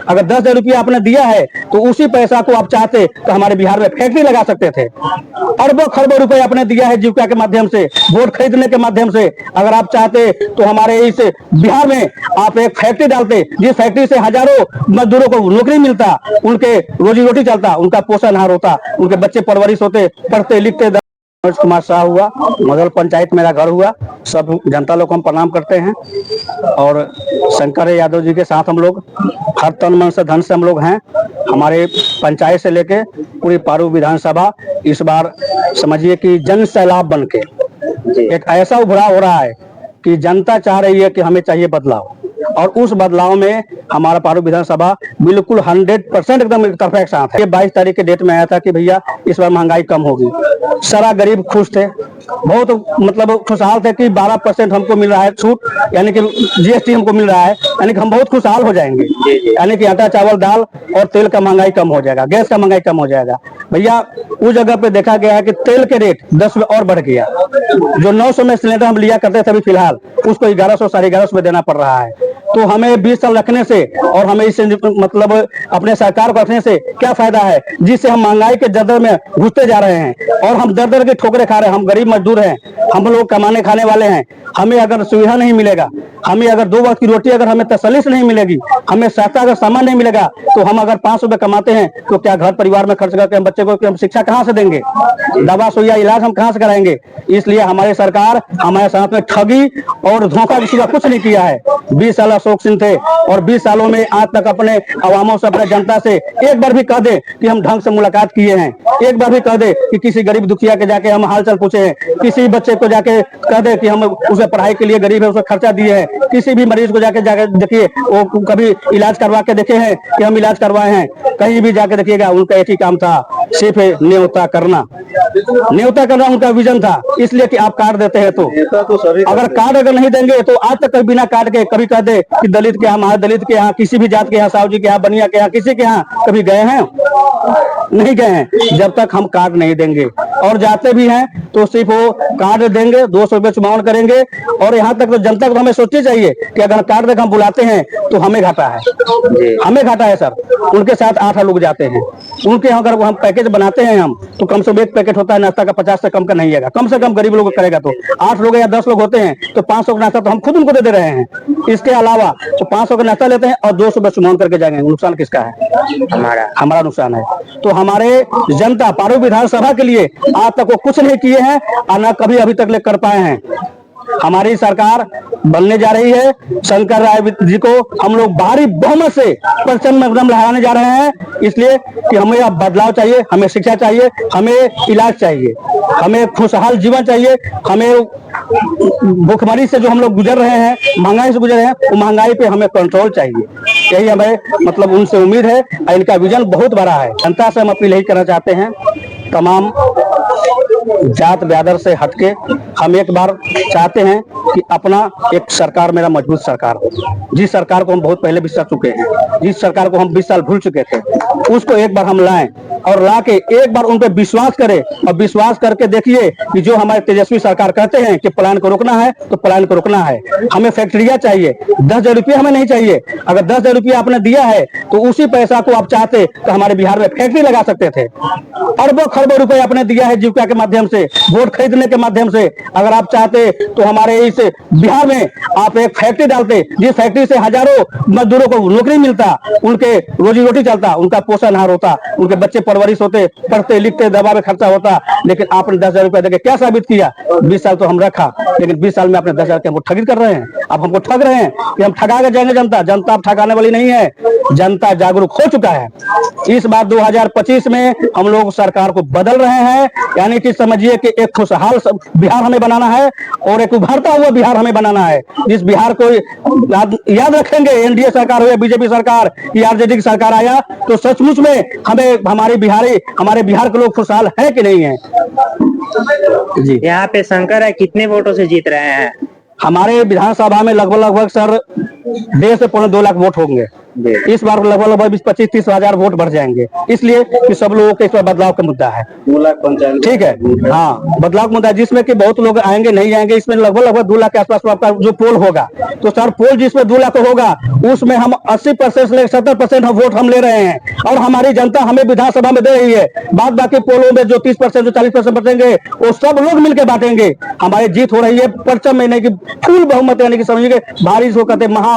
अगर 10,000 रुपया आपने दिया है तो उसी पैसा को आप चाहते तो हमारे बिहार में फैक्ट्री लगा सकते थे। अरबों खरबों रुपए आपने दिया है जीविका के माध्यम से, वोट खरीदने के माध्यम से। अगर आप चाहते तो हमारे इस बिहार में आप एक फैक्ट्री डालते, जिस फैक्ट्री से हजारों मजदूरों को नौकरी मिलता, उनके रोजी रोटी चलता, उनका पोषण आहार होता, उनके बच्चे परवरिश होते, पढ़ते लिखते। मनोज कुमार शाह हुआ, मदल पंचायत मेरा घर हुआ। सब जनता लोग हम प्रणाम करते हैं और शंकर यादव जी के साथ हम लोग हर तन मन से धन से हम लोग हैं। हमारे पंचायत से लेके पूरी पारू विधानसभा इस बार समझिए कि जन सैलाब बन के एक ऐसा उभरा हो रहा है कि जनता चाह रही है कि हमें चाहिए बदलाव, और उस बदलाव में हमारा पारू विधानसभा बिल्कुल 100% एकदम तरफा के साथ है। 22 तारीख के डेट में आया था कि भैया इस बार महंगाई कम होगी। सारा गरीब खुश थे, बहुत मतलब खुशहाल थे कि 12% हमको मिल रहा है छूट, यानी कि जीएसटी हमको मिल रहा है, यानी कि हम बहुत खुशहाल हो जाएंगे, यानी कि आटा चावल दाल और तेल का महंगाई कम हो जाएगा, गैस का महंगाई कम हो जाएगा। भैया उस जगह पे देखा गया है कि तेल के रेट 10 में और बढ़ गया। जो 900 में सिलेंडर हम लिया करते थे अभी फिलहाल उसको 1100 साढ़े 1100 में देना पड़ रहा है। तो हमें 20 साल रखने से और हमें इससे मतलब अपने सरकार को रखने से क्या फायदा है, जिससे हम महंगाई के दर में घुसते जा रहे हैं और हम दर दर के ठोकरे खा रहे हैं। हम गरीब मजदूर हैं, हम लोग कमाने खाने वाले हैं। हमें अगर सुविधा नहीं मिलेगा, हमें अगर 2 वक्त की रोटी अगर हमें तसल्ली से नहीं मिलेगी, हमें सस्ता अगर सामान नहीं मिलेगा, तो हम अगर 500 रुपए कमाते हैं तो क्या घर परिवार में खर्च करके हम बच्चे को हम शिक्षा कहाँ से देंगे, दवा सुइया इलाज हम कहाँ से कराएंगे। इसलिए हमारी सरकार हमारे साथ में ठगी और धोखा किसी का कुछ नहीं किया है। 20 साल अशोक सिंह थे और 20 सालों में आज तक अपने अवामों से अपने जनता से एक बार भी कह दे कि हम ढंग से मुलाकात किए हैं, एक बार भी कह दे कि किसी गरीब दुखिया के जाके हम हालचाल पूछे हैं, किसी बच्चे को जाके कह दे कि हम उसे पढ़ाई के लिए गरीब है उसे खर्चा दिए हैं, किसी भी मरीज को जाके देखिए वो कभी इलाज करवा के देखे हैं कि हम इलाज करवाए हैं। कहीं भी जाके देखिएगा उनका एक ही काम था, सिर्फ न्योता करना, न्योता करना उनका विजन था। इसलिए कि आप कार्ड देते हैं तो अगर कार्ड अगर नहीं देंगे तो आज तक बिना कार्ड के कभी कह दे कि दलित के यहाँ, महादलित के यहाँ, किसी भी जात के यहाँ, साहू जी के यहाँ, बनिया के यहाँ, किसी के यहाँ कभी गए हैं? नहीं गए हैं। जब तक हम कार्ड नहीं देंगे, और जाते भी हैं तो सिर्फ वो कार्ड देंगे, 200 रुपये चुमावन करेंगे। और यहाँ तक तो जनता को हमें सोचनी चाहिए कि अगर कार्ड देकर हम बुलाते हैं तो हमें घाटा है, हमें घाटा है सर। उनके साथ 8 लोग जाते हैं, उनके यहाँ अगर हम पैकेज बनाते हैं हम तो कम से कम एक पैकेट होता है नाश्ता का, 50 से कम का नहीं है, कम से कम गरीब लोग करेगा। तो 8 लोग या 10 लोग होते हैं तो 500 का नाश्ता तो हम खुद उनको दे रहे हैं। इसके अलावा तो 500 का नाश्ता लेते हैं और 200 रुपये चुमावन करके जाएंगे। नुकसान किसका है? हमारा नुकसान है। तो हमारे जनता पारू विधानसभा के लिए आज तक वो कुछ नहीं किए हैं और न कभी अभी तक ले कर पाए हैं। हमारी सरकार बनने जा रही है, शंकर राय जी को हम लोग भारी बहुमत से प्रचंड एकदम लहराने जा रहे हैं। इसलिए कि हमें अब बदलाव चाहिए, हमें शिक्षा चाहिए, हमें इलाज चाहिए, हमें खुशहाल जीवन चाहिए, हमें भूखमरी से जो हम लोग गुजर रहे हैं, महंगाई से गुजर रहे हैं, वो महंगाई पे हमें कंट्रोल चाहिए। यही हमें मतलब उनसे उम्मीद है। इनका विजन बहुत बड़ा है। जनता से हम अपील यही करना चाहते हैं, तमाम जात ब्यादर से हटके हम एक बार चाहते हैं कि अपना एक सरकार मेरा मजबूत सरकार हो। जिस सरकार को हम बहुत पहले बिसर चुके हैं, जिस सरकार को हम 20 साल भूल चुके थे, उसको एक बार हम लाएं और ला के एक बार उन पर विश्वास करें। और विश्वास करके देखिए कि जो हमारे तेजस्वी सरकार कहते हैं कि पलायन को रोकना है तो पलायन को रोकना है। हमें फैक्ट्रियां चाहिए, 10,000 रुपया हमें नहीं चाहिए। अगर 10,000 रुपया आपने दिया है तो उसी पैसा को आप चाहते तो हमारे बिहार में फैक्ट्री लगा सकते थे। अरबों खरबों रुपए आपने दिया है जीविका के माध्यम से, वोट खरीदने के माध्यम से। अगर आप चाहते तो हमारे इस बिहार में आप एक फैक्ट्री डालते, जिस फैक्ट्री से हजारों मजदूरों को नौकरी मिलता, उनके रोजी रोटी चलता, उनका पोषण आहार होता, उनके बच्चे परवरिश होते, पढ़ते लिखते, दवा में खर्चा होता। लेकिन आपने 10,000 रुपया देके क्या साबित किया? 20 साल तो हम रखा, लेकिन 20 साल में आपने 10,000 के हमको ठगी कर रहे हैं। आप हमको ठग रहे हैं कि हम ठगा के जाएंगे जनता। जनता आप ठगाने वाली नहीं है, जनता जागरूक हो चुका है। इस बार 2025 में हम लोग सरकार को बदल रहे हैं, यानी कि समझिए कि एक खुशहाल बिहार हमें बनाना है और एक उभरता हुआ बिहार हमें बनाना है। जिस बिहार को याद रखेंगे, एनडीए सरकार हो या बीजेपी सरकार या आरजेडी की सरकार आया, तो सचमुच में हमें हमारे बिहार के लोग खुशहाल है कि नहीं है जी। यहाँ पे शंकर राय कितने वोटों से जीत रहे हैं? हमारे विधानसभा में लगभग सर 1.5 से 2.25 लाख वोट होंगे। इस बार लगभग 25-30 हजार वोट बढ़ जाएंगे, इसलिए कि सब लोगों के इस पर बदलाव का मुद्दा है। 2 लाख पंचायत ठीक है, हाँ, बदलाव का मुद्दा, जिसमें कि बहुत लोग आएंगे नहीं आएंगे, इसमें लगभग 2 लाख के आसपास आपका जो पोल होगा, तो सर पोल जिसमें 2 लाख होगा उसमें हम 80% से 70% हम वोट हम ले रहे हैं, और हमारी जनता हमें विधानसभा में दे रही है। बाद बाकी पोलों में जो 30% जो 40% बचेंगे वो सब लोग मिलकर बांटेंगे। हमारी जीत हो रही है परचम में, नहीं कि फुल बहुमत, यानी कि समझिए भारी इसको कहते हैं महा